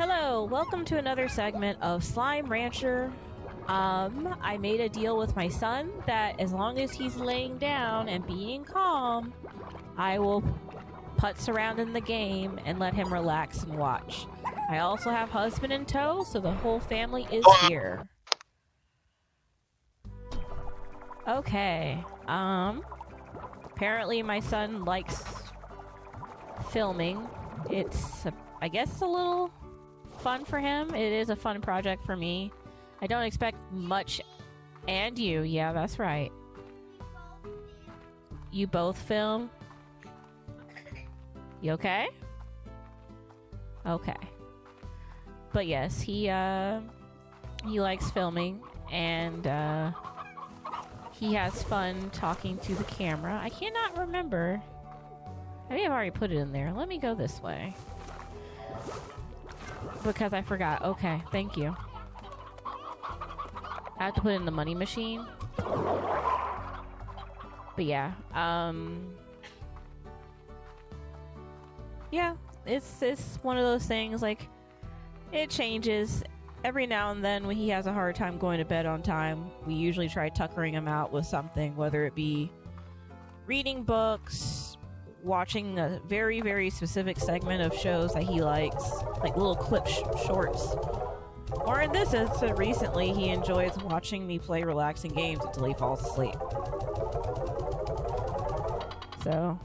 Hello, welcome to another segment of Slime Rancher. I made a deal with my son that as long as he's laying down and being calm, I will putz around in the game and let him relax and watch. I also have husband in tow, so the whole family is here. Okay, apparently my son likes filming. It's, I guess, a little fun for him. It is a fun project for me. I don't expect much. And you, yeah, that's right. You both film? You okay? Okay. But yes, he likes filming, and he has fun talking to the camera. I cannot remember. I may have already put it in there. Let me go this way. Because I forgot. Okay, thank you. I have to put it in the money machine. But yeah, yeah, it's one of those things, like, it changes every now and then. When he has a hard time going to bed on time, we usually try tuckering him out with something, whether it be reading books, watching a very, very specific segment of shows that he likes, like little clip shorts. Or in this instance, recently, he enjoys watching me play relaxing games until he falls asleep. So,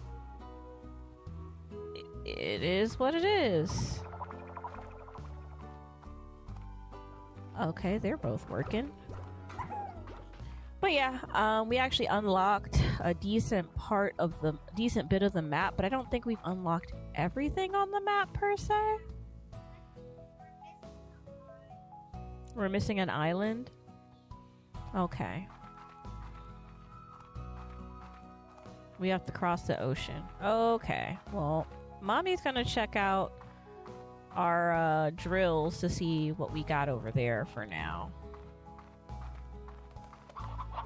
it is what it is. Okay, they're both working. But yeah, we actually unlocked a decent bit of the map, but I don't think we've unlocked everything on the map per se. We're missing an island? Okay. We have to cross the ocean. Okay. Well, Mommy's gonna check out our drills to see what we got over there for now.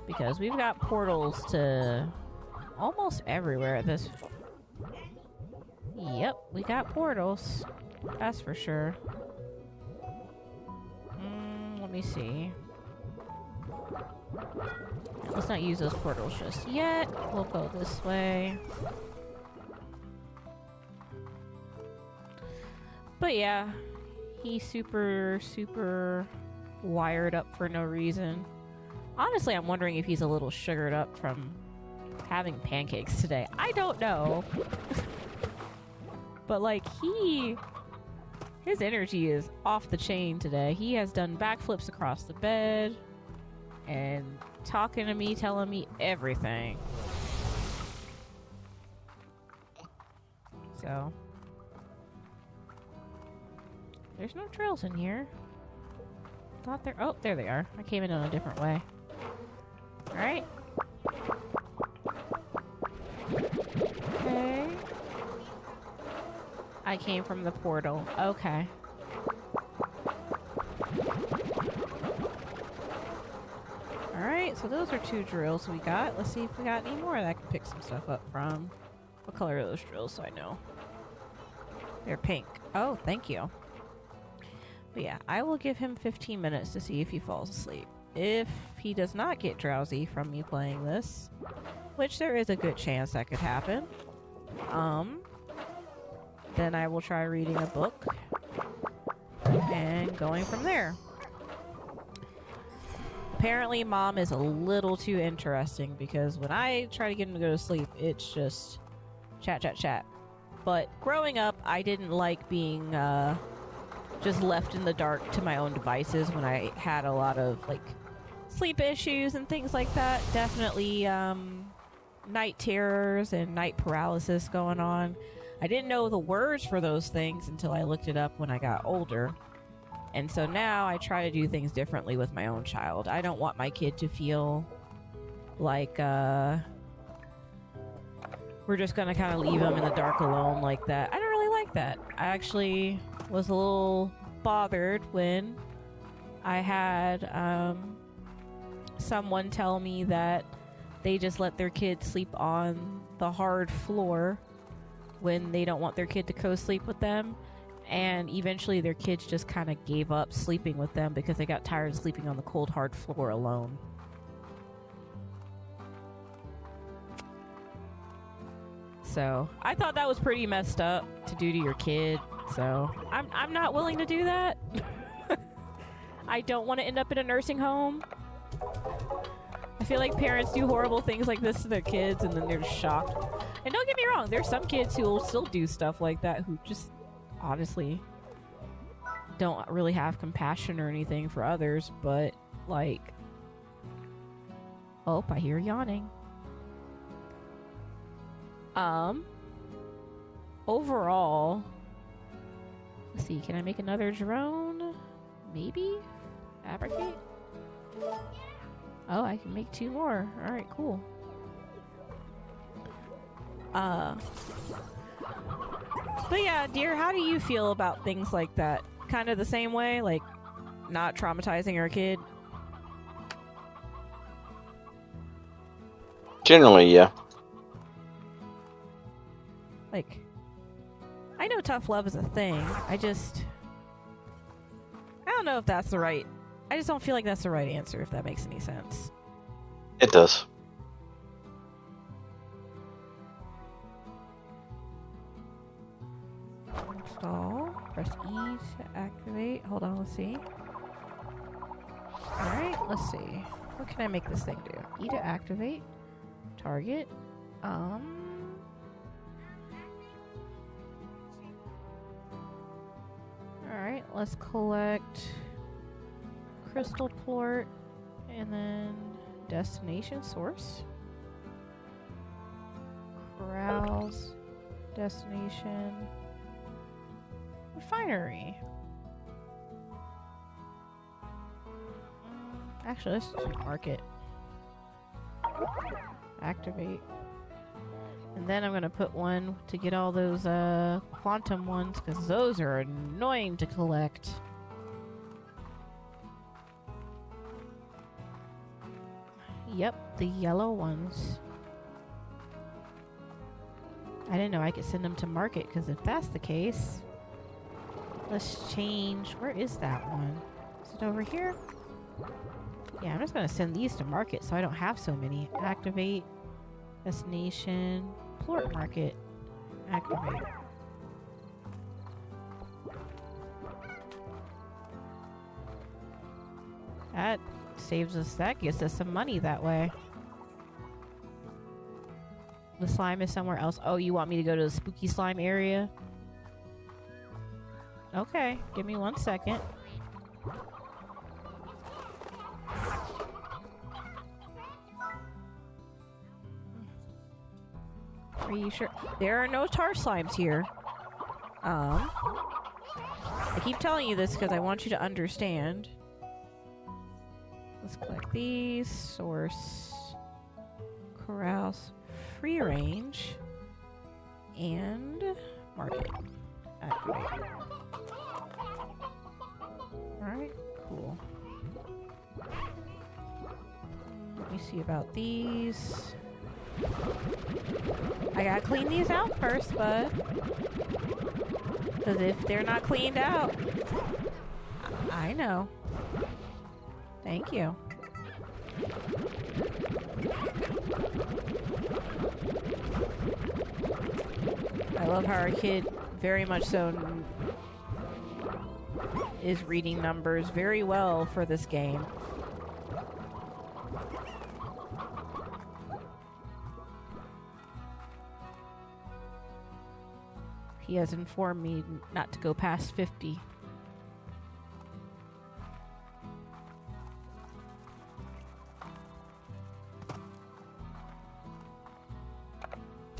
Because we've got portals to almost everywhere at this... Yep, we got portals. That's for sure. Let me see. Let's not use those portals just yet. We'll go this way. But yeah, he's super wired up for no reason. Honestly, I'm wondering if he's a little sugared up from having pancakes today. I don't know. But like, his energy is off the chain today. He has done backflips across the bed and talking to me, telling me everything. So, there's no trails in here. Thought there. Oh, there they are. I came in on a different way. All right. Okay. I came from the portal. Okay. Alright, so those are 2 drills we got. Let's see if we got any more that I can pick some stuff up from. What color are those drills so I know? They're pink. Oh, thank you. But yeah, I will give him 15 minutes to see if he falls asleep. If he does not get drowsy from me playing this, which there is a good chance that could happen, then I will try reading a book and going from there. Apparently, Mom is a little too interesting because when I try to get him to go to sleep, it's just chat. But growing up, I didn't like being just left in the dark to my own devices when I had a lot of like sleep issues and things like that. Definitely night terrors and night paralysis going on. I didn't know the words for those things until I looked it up when I got older. And so now I try to do things differently with my own child. I don't want my kid to feel like we're just going to kind of leave him in the dark alone like that. I don't really like that. I actually was a little bothered when I had someone tell me that they just let their kids sleep on the hard floor when they don't want their kid to co-sleep with them. and eventually their kids just kind of gave up sleeping with them because they got tired of sleeping on the cold, hard floor alone. So I thought that was pretty messed up to do to your kid. So I'm not willing to do that. I don't want to end up in a nursing home. I feel like parents do horrible things like this to their kids and then they're just shocked. And don't get me wrong, there's some kids who will still do stuff like that who just honestly don't really have compassion or anything for others, but like, oh, I hear yawning. Overall, let's see, can I make another drone? Maybe? Fabricate? Oh, I can make 2 more. Alright, cool. But yeah, dear, how do you feel about things like that? Kind of the same way? Like, not traumatizing your kid? Generally, yeah. Like, I know tough love is a thing. I don't know if that's the right... I just don't feel like that's the right answer, if that makes any sense. It does. Install. Press E to activate. Hold on, let's see. Alright, let's see. What can I make this thing do? E to activate. Target. Alright, let's collect crystal plort and then destination source. Corrals. Destination. Refinery. Actually, let's do market. Activate. And then I'm gonna put one to get all those quantum ones, because those are annoying to collect. Yep, the yellow ones. I didn't know I could send them to market, because if that's the case, let's change. Where is that one? Is it over here? Yeah, I'm just going to send these to market so I don't have so many. Activate. Destination. Plort market. Activate. That saves us. That gets us some money that way. The slime is somewhere else. Oh, you want me to go to the spooky slime area? Okay, give me 1 second. Are you sure? There are no tar slimes here. I keep telling you this because I want you to understand. Let's collect these. Source. Corrals. Free range. And market. Activate. Alright, cool. Let me see about these. I gotta clean these out first, bud. Because if they're not cleaned out... I know. Thank you. I love how our kid very much so is reading numbers very well for this game. He has informed me not to go past 50.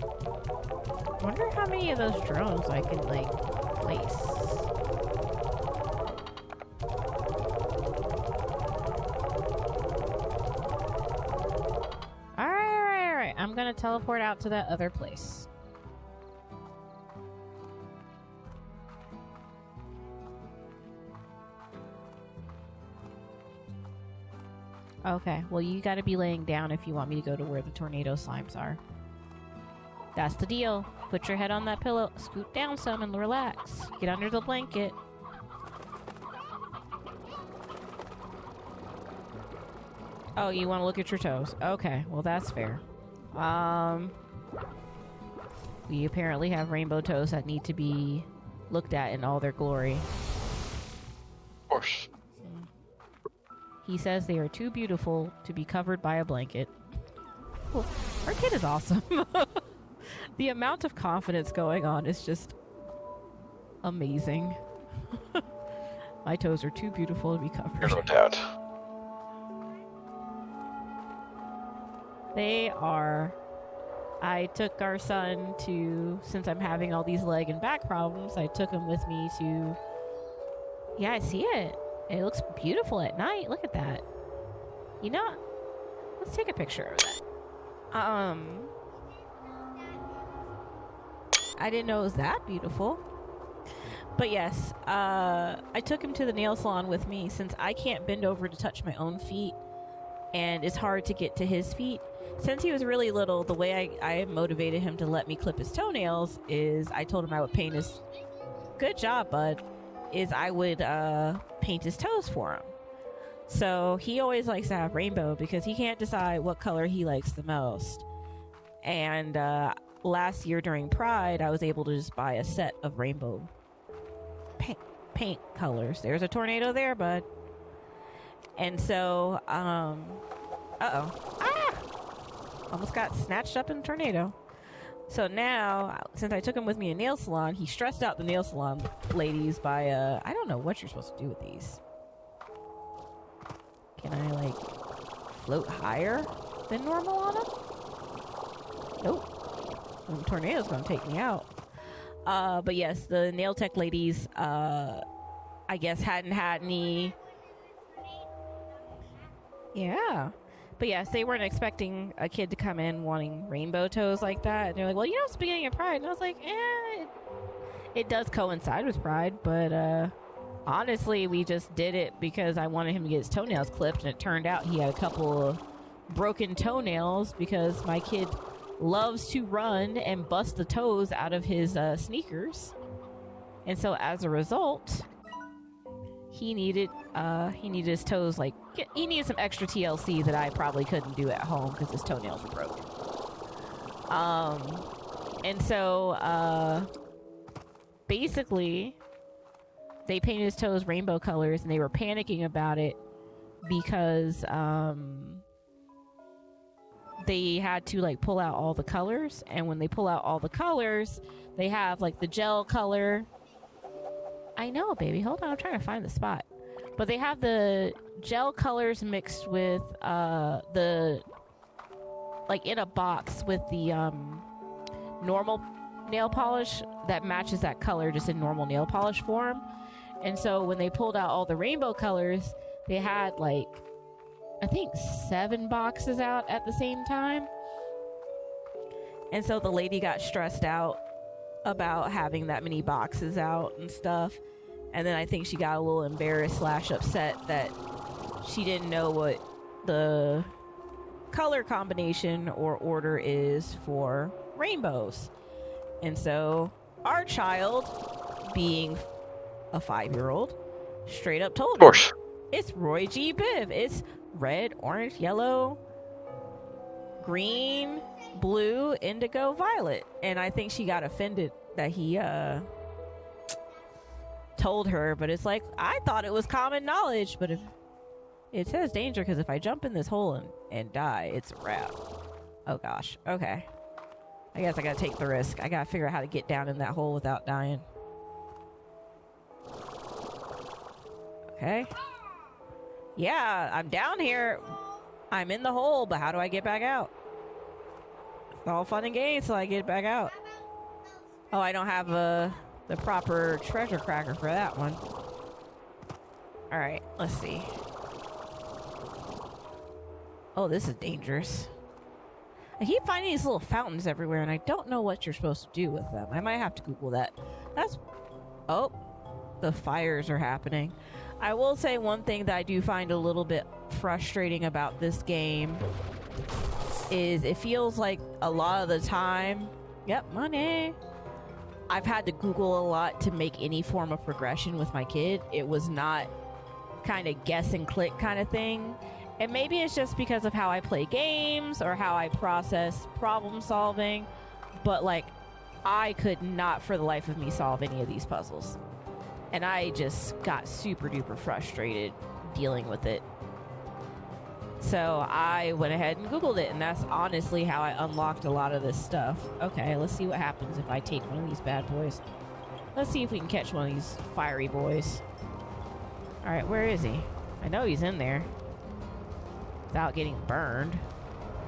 I wonder how many of those drones I can, like, place. Alright. I'm gonna teleport out to that other place. Okay, well, you gotta be laying down if you want me to go to where the tornado slimes are. That's the deal. Put your head on that pillow, scoot down some, and relax. Get under the blanket. Oh, you want to look at your toes? Okay, well that's fair. We apparently have rainbow toes that need to be looked at in all their glory. Of course. He says they are too beautiful to be covered by a blanket. Well, our kid is awesome. The amount of confidence going on is just amazing. My toes are too beautiful to be covered. No doubt. They are. I took our son to, since I'm having all these leg and back problems, I took him with me to, yeah, I see it. It looks beautiful at night. Look at that. You know, let's take a picture of that. I didn't know it was that beautiful. But yes, I took him to the nail salon with me since I can't bend over to touch my own feet, and it's hard to get to his feet. Since he was really little, the way I motivated him to let me clip his toenails is I told him I would paint his... Good job, bud. Is I would paint his toes for him. So he always likes to have rainbow because he can't decide what color he likes the most. And last year during Pride, I was able to just buy a set of rainbow paint colors. There's a tornado there, bud. And so, almost got snatched up in a tornado. So now, since I took him with me in nail salon, he stressed out the nail salon ladies by, I don't know what you're supposed to do with these. Can I, like, float higher than normal on them? Nope. The tornado's gonna take me out. But yes, the nail tech ladies, I guess hadn't had any... Yeah. But yes, they weren't expecting a kid to come in wanting rainbow toes like that. And they're like, well, you know, it's the beginning of Pride. And I was like, it does coincide with Pride. But honestly, we just did it because I wanted him to get his toenails clipped. And it turned out he had a couple of broken toenails because my kid loves to run and bust the toes out of his sneakers. And so as a result... He needed his toes, like, he needed some extra TLC that I probably couldn't do at home because his toenails were broken. And so, basically, they painted his toes rainbow colors, and they were panicking about it because, they had to, like, pull out all the colors, and when they pull out all the colors, they have, like, the gel color... I know, baby. Hold on. I'm trying to find the spot. But they have the gel colors mixed with the... Like, in a box with the normal nail polish that matches that color just in normal nail polish form. And so when they pulled out all the rainbow colors, they had, like, I think 7 boxes out at the same time. And so the lady got stressed out about having that many boxes out and stuff, and then I think she got a little embarrassed / upset that she didn't know what the color combination or order is for rainbows. And so our child, being a 5-year-old, straight up told her, it's Roy G. Biv. It's red, orange, yellow, green, blue, indigo, violet. And I think she got offended that he told her, but it's like, I thought it was common knowledge, but if it says danger, because if I jump in this hole and die, it's a wrap. Oh gosh. Okay, I guess I gotta take the risk. I gotta figure out how to get down in that hole without dying. Okay, yeah, I'm down here. I'm in the hole, but how do I get back out? It's all fun and games till I get back out. Oh, I don't have the proper treasure cracker for that one. Alright, let's see. Oh, this is dangerous. I keep finding these little fountains everywhere, and I don't know what you're supposed to do with them. I might have to Google that. Oh, the fires are happening. I will say one thing that I do find a little bit frustrating about this game is it feels like a lot of the time Yep, money. I've had to Google a lot to make any form of progression with my kid. It was not kind of guess and click kind of thing. And maybe it's just because of how I play games or how I process problem solving. But, like, I could not for the life of me solve any of these puzzles. And I just got super duper frustrated dealing with it. So I went ahead and Googled it, and that's honestly how I unlocked a lot of this stuff. Okay, let's see what happens if I take one of these bad boys. Let's see if we can catch one of these fiery boys. Alright, where is he? I know he's in there. Without getting burned.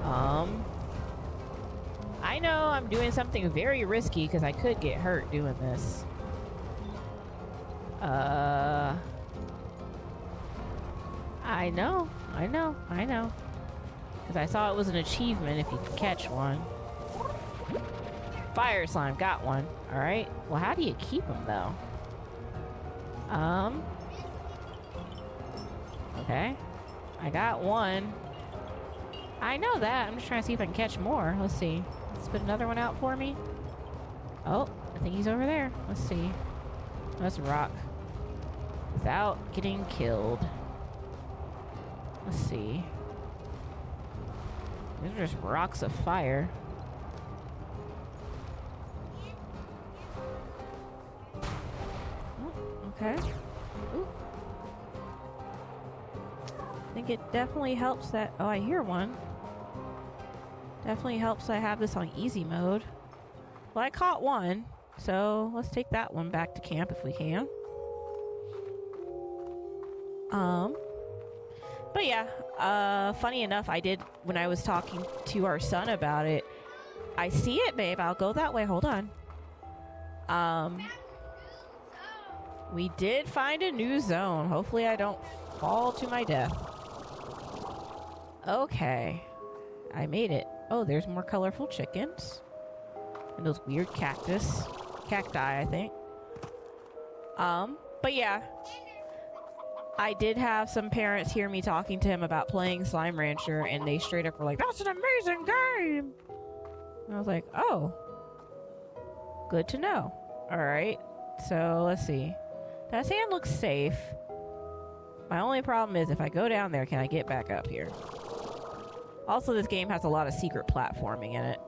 I know I'm doing something very risky because I could get hurt doing this. I know. Because I saw it was an achievement if you could catch one. Fire slime, got one. Alright. Well, how do you keep them, though? Okay. I got one. I know that. I'm just trying to see if I can catch more. Let's see. Let's put another one out for me. Oh, I think he's over there. Let's see. Let's rock. Without getting killed. Let's see. These are just rocks of fire. Oh, okay. Ooh. I think it definitely helps that... Oh, I hear one. Definitely helps I have this on easy mode. Well, I caught one, so let's take that one back to camp if we can. But yeah, funny enough, I did, when I was talking to our son about it, I see it, babe. I'll go that way. Hold on. We did find a new zone. Hopefully I don't fall to my death. Okay. I made it. Oh, there's more colorful chickens. And those weird cacti, I think. But yeah. I did have some parents hear me talking to him about playing Slime Rancher, and they straight up were like, "That's an amazing game!" And I was like, "Oh. Good to know." Alright. So, let's see. That sand looks safe. My only problem is if I go down there, can I get back up here? Also, this game has a lot of secret platforming in it.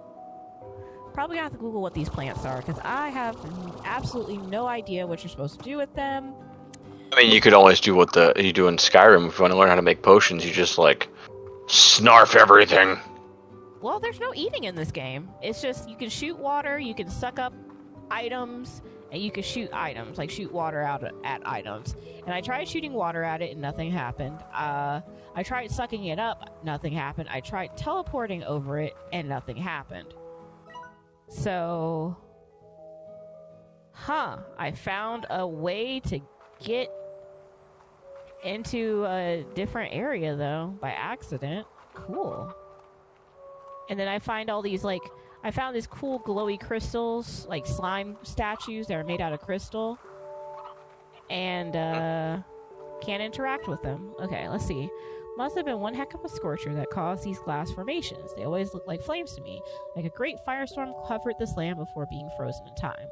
Probably gonna have to Google what these plants are, because I have absolutely no idea what you're supposed to do with them. I mean, you could always do what you do in Skyrim. If you want to learn how to make potions, you just, like, snarf everything. Well, there's no eating in this game. It's just, you can shoot water, you can suck up items, and you can shoot items, like shoot water out at items. And I tried shooting water at it, and nothing happened. I tried sucking it up, nothing happened. I tried teleporting over it, and nothing happened. So... I found a way to get into a different area, though, by accident. Cool. And then I find all these, like... I found these cool glowy crystals, like slime statues that are made out of crystal. And, can't interact with them. Okay, let's see. Must have been one heck of a scorcher that caused these glass formations. They always look like flames to me. Like a great firestorm covered this land before being frozen in time.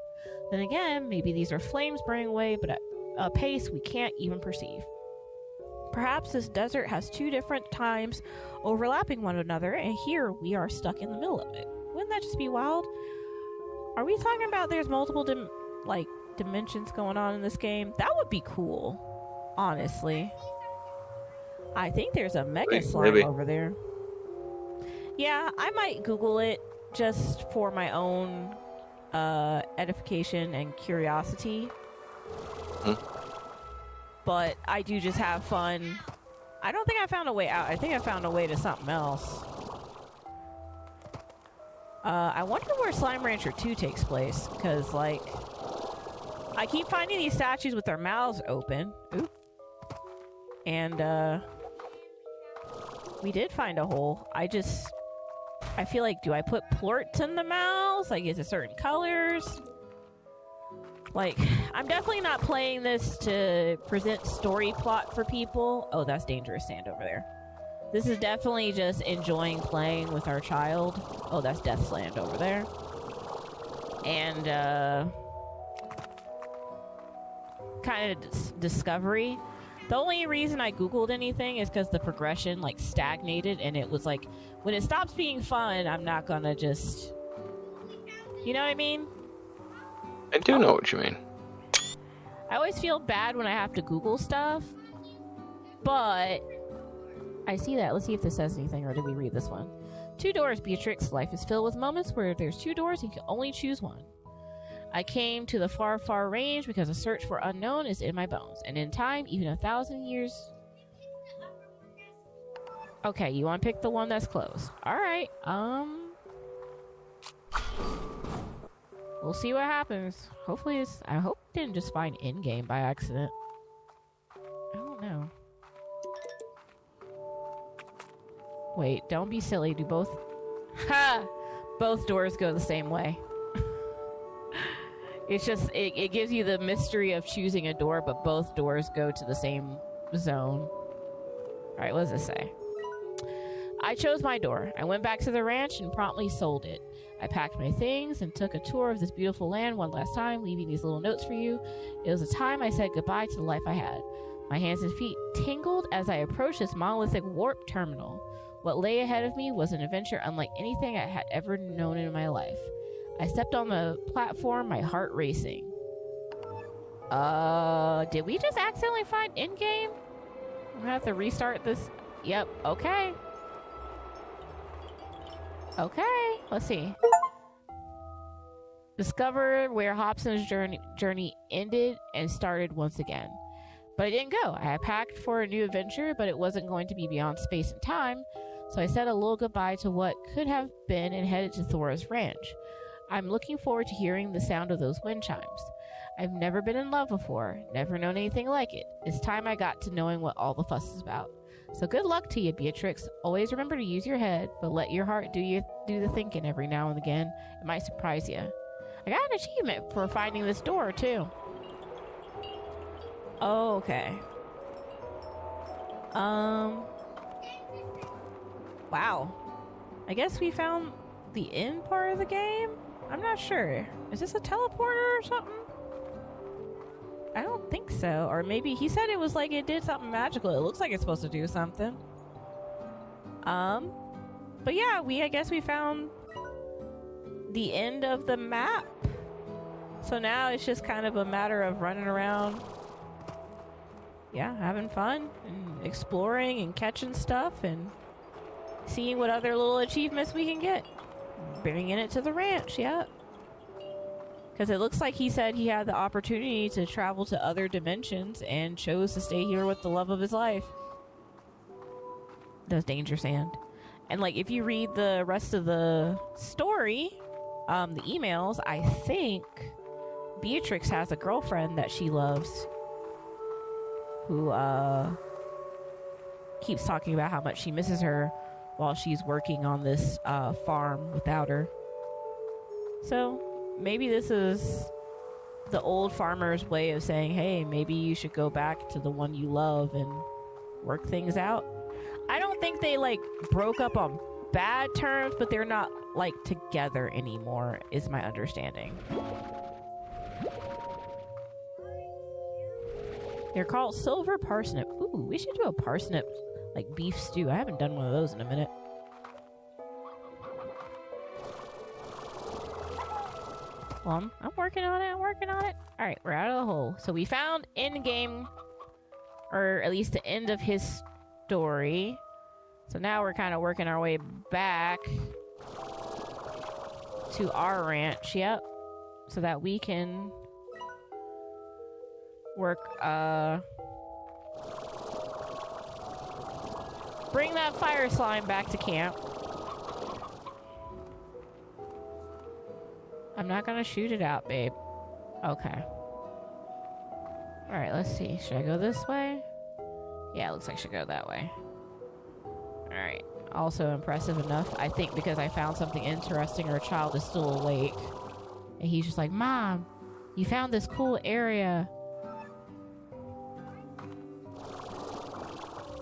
Then again, maybe these are flames burning away, but at a pace we can't even perceive. Perhaps this desert has two different times overlapping one another, and here we are stuck in the middle of it. Wouldn't that just be wild? Are we talking about there's multiple dimensions going on in this game? That would be cool, honestly. I think there's a mega slime over there. Yeah, I might Google it just for my own edification and curiosity. But I do just have fun. I don't think I found a way out. I think I found a way to something else. I wonder where Slime Rancher 2 takes place, because, like, I keep finding these statues with their mouths open. Oop. And, we did find a hole. I feel like, do I put plorts in the mouths? Like, is it certain colors? Like, I'm definitely not playing this to present story plot for people. Oh, that's dangerous sand over there. This is definitely just enjoying playing with our child. Oh, that's Death's Land over there. and kind of discovery. The only reason I googled anything is because the progression like stagnated, and it was like, when it stops being fun, I'm not gonna just, you know what I mean? I do know what you mean. I always feel bad when I have to Google stuff, but I see that. Let's see if this says anything, or did we read this one? 2 doors, Beatrix. Life is filled with moments where there's 2 doors and you can only choose one. I came to the far, far range because a search for unknown is in my bones. And in time, even 1,000 years... Okay, you want to pick the one that's closed. Alright, we'll see what happens. Hopefully it's... I hope it didn't just find in-game by accident. I don't know. Wait, don't be silly. Do both... Ha! Both doors go the same way. It's just, it gives you the mystery of choosing a door, but both doors go to the same zone. Alright, what does this say? I chose my door. I went back to the ranch and promptly sold it. I packed my things and took a tour of this beautiful land one last time, leaving these little notes for you. It was a time I said goodbye to the life I had. My hands and feet tingled as I approached this monolithic warp terminal. What lay ahead of me was an adventure unlike anything I had ever known in my life. I stepped on the platform, my heart racing. Did we just accidentally find in-game? I'm gonna have to restart this. Yep, okay. Okay, let's see. Discovered where Hobson's journey ended and started once again. But I didn't go. I had packed for a new adventure, but it wasn't going to be beyond space and time, so I said a little goodbye to what could have been and headed to Thora's ranch. I'm looking forward to hearing the sound of those wind chimes. I've never been in love before, never known anything like it. It's time I got to knowing what all the fuss is about. So good luck to you, Beatrix. Always remember to use your head, but let your heart do the thinking every now and again. It might surprise you. I got an achievement for finding this door, too. Oh, okay. Wow. I guess we found the end part of the game? I'm not sure. Is this a teleporter or something? I don't think so. Or maybe he said it was like it did something magical. It looks like it's supposed to do something. But yeah, I guess we found the end of the map. So now it's just kind of a matter of running around. Yeah, having fun and exploring and catching stuff and seeing what other little achievements we can get. Bringing it to the ranch, yeah. Because it looks like he said he had the opportunity to travel to other dimensions and chose to stay here with the love of his life. That's Danger Sand. And like, if you read the rest of the story, the emails, I think Beatrix has a girlfriend that she loves who keeps talking about how much she misses her while she's working on this farm without her. So maybe this is the old farmer's way of saying, hey, maybe you should go back to the one you love and work things out. I don't think they like broke up on bad terms, but they're not like together anymore, is my understanding. They're called silver parsnip. Ooh, we should do a parsnip like beef stew. I haven't done one of those in a minute. Well, I'm working on it. Alright, we're out of the hole. So we found in-game, or at least the end of his story. So now we're kind of working our way back to our ranch. Yep. So that we can work, bring that fire slime back to camp. I'm not gonna shoot it out, babe. Okay. Alright, let's see. Should I go this way? Yeah, it looks like I should go that way. Alright. Also impressive enough, I think, because I found something interesting. Our child is still awake. And he's just like, Mom, you found this cool area.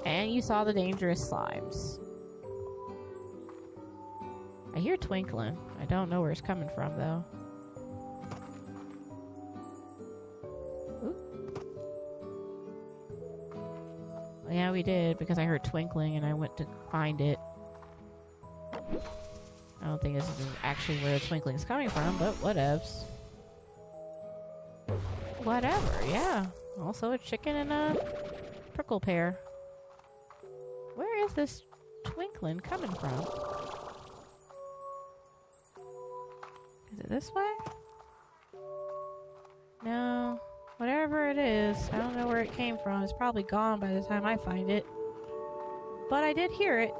And you saw the dangerous slimes. I hear twinkling. I don't know where it's coming from, though. Yeah, we did, because I heard twinkling and I went to find it. I don't think this is actually where the twinkling is coming from, but whatevs. Whatever, yeah. Also a chicken and a prickle pear. Where is this twinkling coming from? Is it this way? No. Whatever it is, I don't know where it came from. It's probably gone by the time I find it. But I did hear it.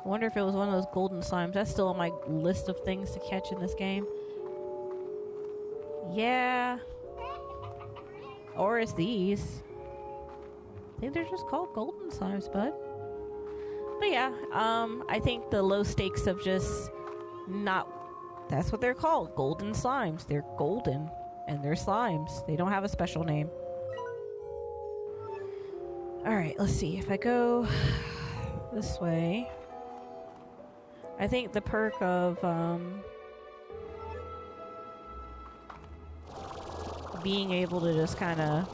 I wonder if it was one of those golden slimes. That's still on my list of things to catch in this game. Yeah. Or it's these. I think they're just called golden slimes, bud. But yeah, I think the low stakes of just not... That's what they're called. Golden slimes. They're golden. And they're slimes. They don't have a special name. Alright, let's see. If I go this way... I think the perk of being able to just kind of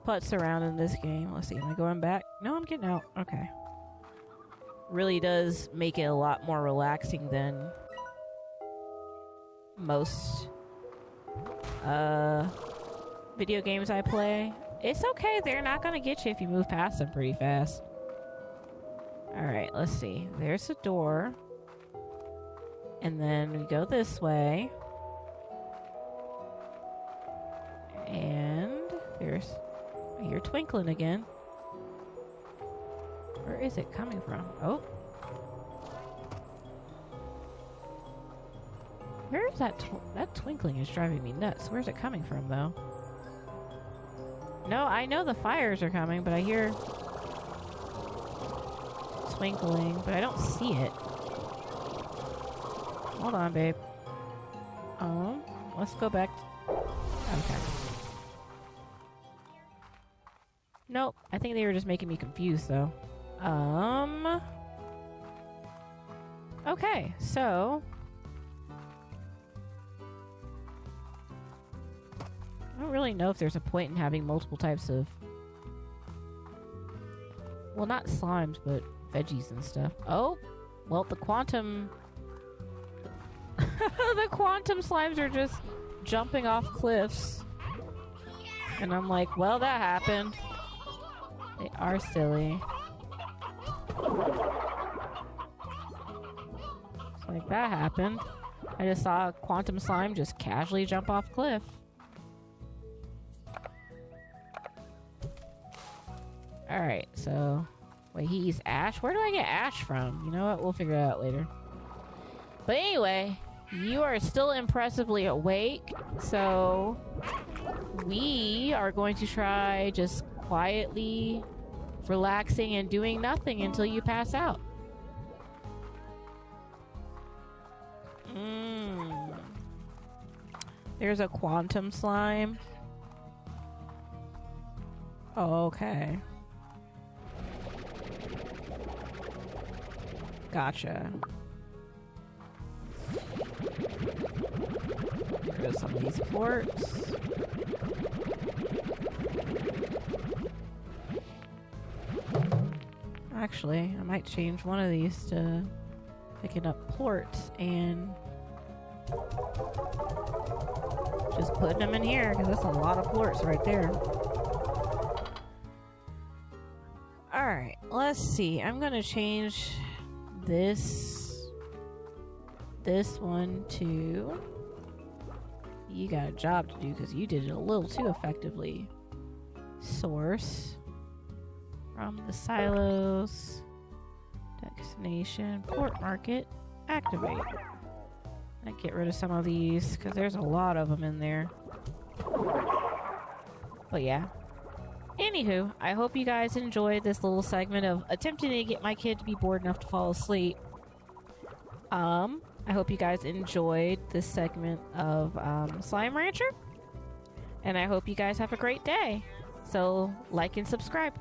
putz around in this game. Let's see, am I going back? No, I'm getting out. Okay. Really does make it a lot more relaxing than most video games I play. It's okay, they're not gonna get you if you move past them pretty fast. Alright, let's see. There's a door. And then we go this way. And there's... I hear twinkling again. Where is it coming from? Oh. Where is that... that twinkling is driving me nuts. Where's it coming from, though? No, I know the fires are coming, but I hear... twinkling, but I don't see it. Hold on, babe. Let's go back. Okay. Nope. I think they were just making me confused, though. Okay, so... I don't really know if there's a point in having multiple types of... Well, not slimes, but veggies and stuff. Oh, well, the quantum... the quantum slimes are just jumping off cliffs. And I'm like, well, that happened. They are silly. It's like, that happened. I just saw a quantum slime just casually jump off cliff. Alright, so... Wait, he eats ash? Where do I get ash from? You know what? We'll figure it out later. But anyway, you are still impressively awake, so we are going to try just quietly relaxing and doing nothing until you pass out. There's a quantum slime. Oh, okay. Gotcha. There's some of these ports. Actually, I might change one of these to picking up ports and just putting them in here because that's a lot of ports right there. Alright, let's see. I'm gonna change this one to... You got a job to do because you did it a little too effectively. Source from the silos, destination, port market, activate. I get rid of some of these because there's a lot of them in there. But yeah. Anywho, I hope you guys enjoyed this little segment of attempting to get my kid to be bored enough to fall asleep. I hope you guys enjoyed this segment of Slime Rancher. And I hope you guys have a great day. So, like and subscribe.